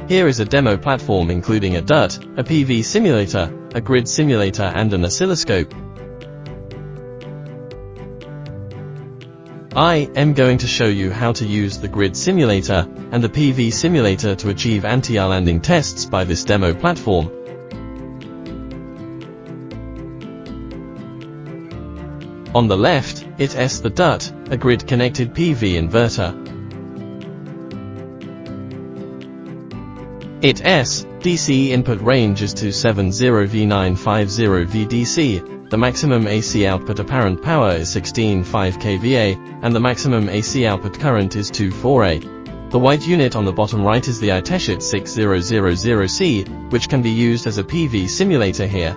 Here is a demo platform including a DUT, a PV simulator, a grid simulator and an oscilloscope. I am going to show you how to use the grid simulator and the PV simulator to achieve anti-landing tests by this demo platform. On the left, it is the DUT, a grid-connected PV inverter. It is DC input range is 270V950 VDC. The maximum AC output apparent power is 16.5 kVA, and the maximum AC output current is 24A. The white unit on the bottom right is the Itech 8000C, which can be used as a PV simulator here.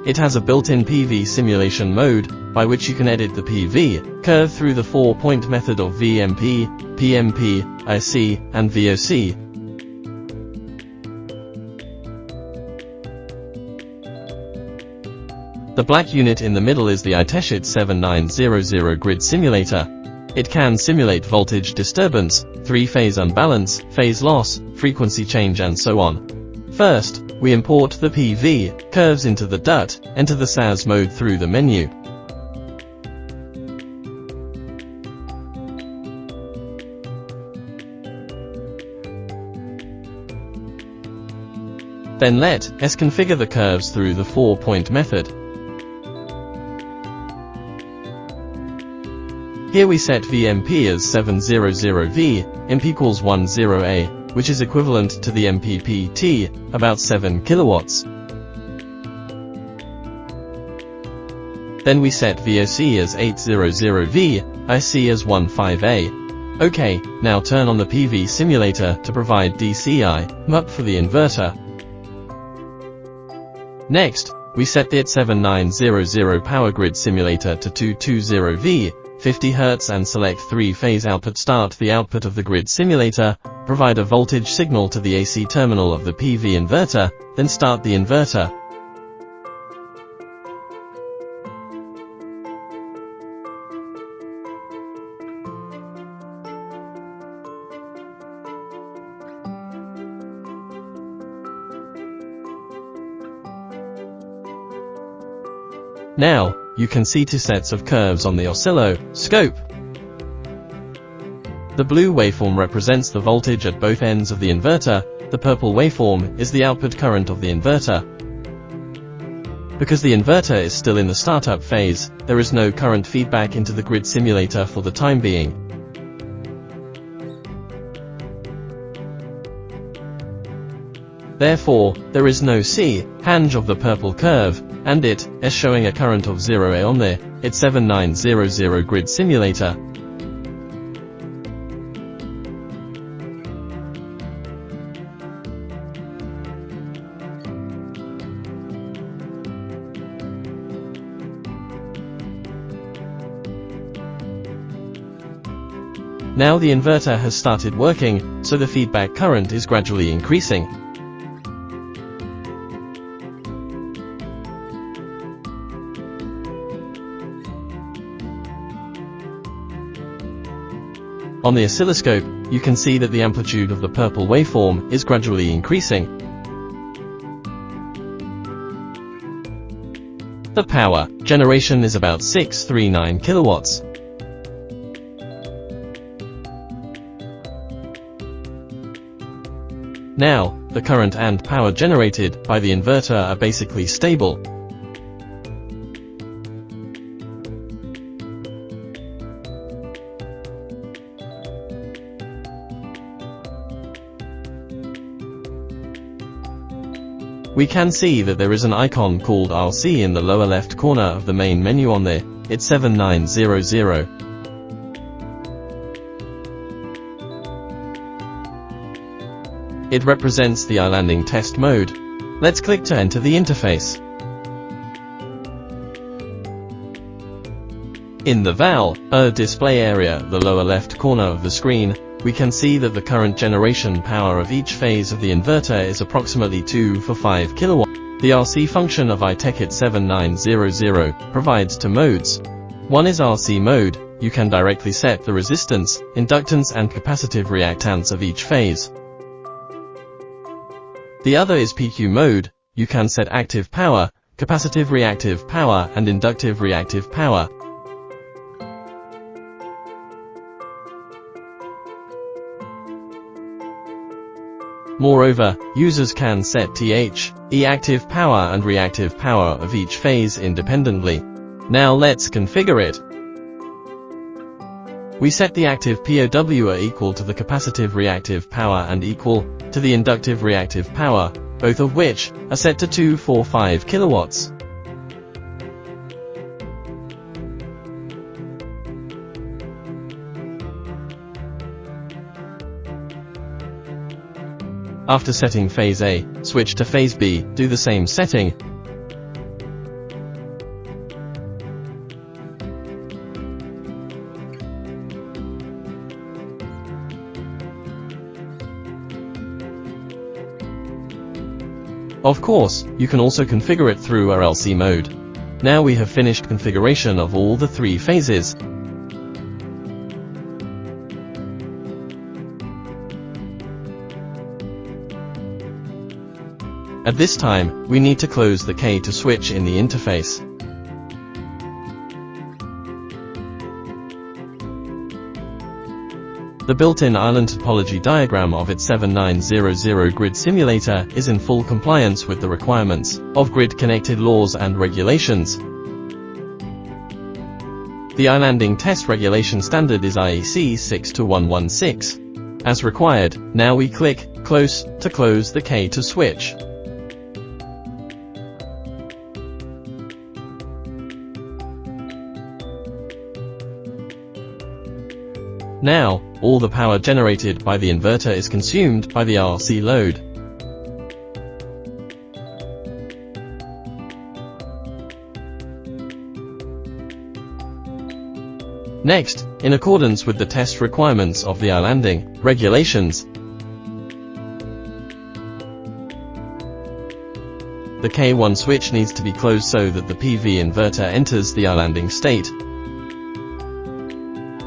It has a built-in PV simulation mode, by which you can edit the PV curve through the 4-point method of VMP, PMP, IC, and VOC. The black unit in the middle is the Itech 7900 grid simulator. It can simulate voltage disturbance, three-phase unbalance, phase loss, frequency change and so on. First, we import the PV curves into the DUT, enter the SAS mode through the menu. Then let us configure the curves through the 4-point method. Here we set VMP as 700V, imp equals 10A, which is equivalent to the MPPT, about 7 kilowatts. Then we set VOC as 800V, IC as 15A. OK, now turn on the PV simulator to provide DCI, MUP for the inverter. Next, we set the IT 7900 power grid simulator to 220V, 50 Hz and select 3-phase output. Start the output of the grid simulator, provide a voltage signal to the AC terminal of the PV inverter, then start the inverter. Now, you can see two sets of curves on the oscilloscope. The blue waveform represents the voltage at both ends of the inverter, the purple waveform is the output current of the inverter. Because the inverter is still in the startup phase, there is no current feedback into the grid simulator for the time being. Therefore, there is no C-hange of the purple curve, and it is showing a current of 0A on the IT 7900 grid simulator. Now the inverter has started working, so the feedback current is gradually increasing. On the oscilloscope, you can see that the amplitude of the purple waveform is gradually increasing. The power generation is about 639 kilowatts. Now, the current and power generated by the inverter are basically stable. We can see that there is an icon called RLC in the lower left corner of the main menu on the IT 7900. It represents the landing test mode. Let's click to enter the interface. In the VAL display area, the lower left corner of the screen, we can see that the current generation power of each phase of the inverter is approximately 2 for 5 kW. The RC function of Itech 7900 provides two modes. One is RC mode. You can directly set the resistance, inductance and capacitive reactance of each phase. The other is PQ mode. You can set active power, capacitive reactive power, and inductive reactive power. Moreover, users can set TH, E active power and reactive power of each phase independently. Now let's configure it. We set the active POW equal to the capacitive reactive power and equal to the inductive reactive power, both of which are set to 245 kilowatts. After setting phase A, switch to phase B, do the same setting. Of course, you can also configure it through RLC mode. Now we have finished configuration of all the 3 phases. At this time, we need to close the K to switch in the interface. The built-in island topology diagram of IT7900 grid simulator is in full compliance with the requirements of grid-connected laws and regulations. The islanding test regulation standard is IEC 62116. As required, now we click Close to close the K to switch. Now, all the power generated by the inverter is consumed by the RLC load. Next, in accordance with the test requirements of the islanding regulations, the K1 switch needs to be closed so that the PV inverter enters the islanding state.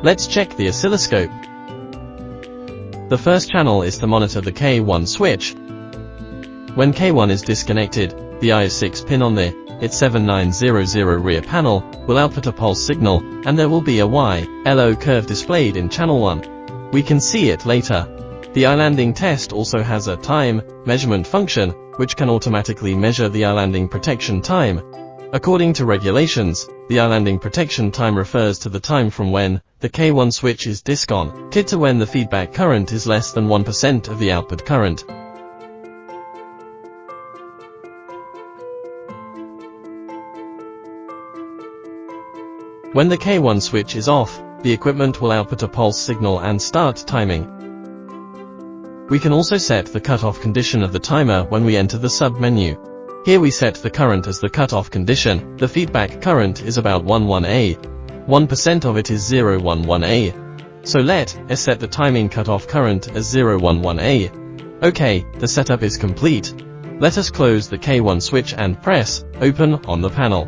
Let's check the oscilloscope. The first channel is to monitor the K1 switch. When K1 is disconnected, the I6 pin on the IT7900 rear panel will output a pulse signal, and there will be a Y/LO curve displayed in channel 1. We can see it later. The islanding test also has a time measurement function, which can automatically measure the islanding protection time. According to regulations, the islanding protection time refers to the time from when the K1 switch is disconnected to when the feedback current is less than 1% of the output current. When the K1 switch is off, the equipment will output a pulse signal and start timing. We can also set the cutoff condition of the timer when we enter the sub-menu. Here we set the current as the cutoff condition. The feedback current is about 11A. 1% of it is 011A. So let's set the timing cutoff current as 011A. Okay, the setup is complete. Let us close the K1 switch and press Open on the panel.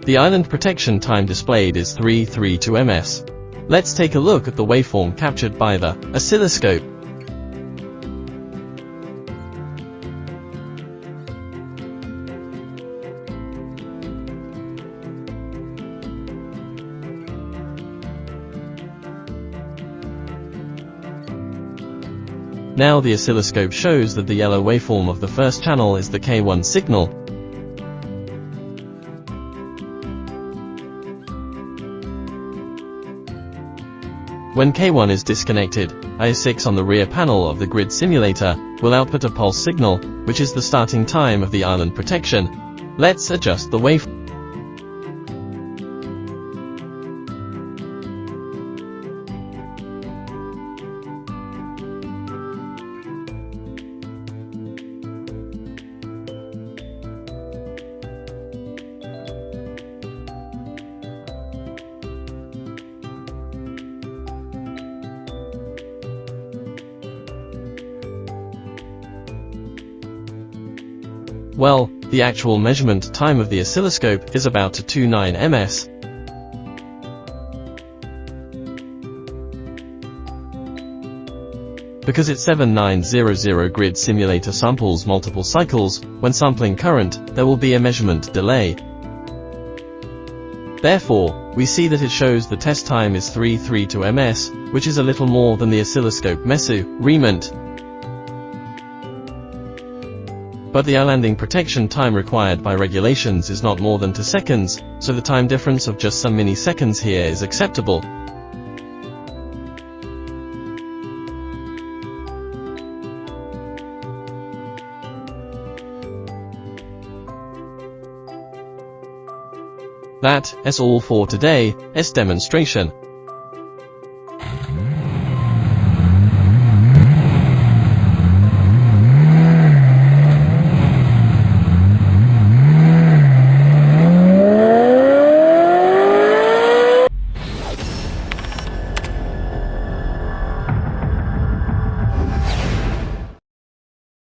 The island protection time displayed is 332 ms. Let's take a look at the waveform captured by the oscilloscope. Now the oscilloscope shows that the yellow waveform of the first channel is the K1 signal. When K1 is disconnected, I6 on the rear panel of the grid simulator will output a pulse signal, which is the starting time of the island protection. Let's adjust the waveform. Well, the actual measurement time of the oscilloscope is about 29 ms. Because its 7900 grid simulator samples multiple cycles, when sampling current, there will be a measurement delay. Therefore, we see that it shows the test time is 332 ms, which is a little more than the oscilloscope measurement. But the landing protection time required by regulations is not more than 2 seconds, so the time difference of just some milliseconds here is acceptable. That's all for today's demonstration.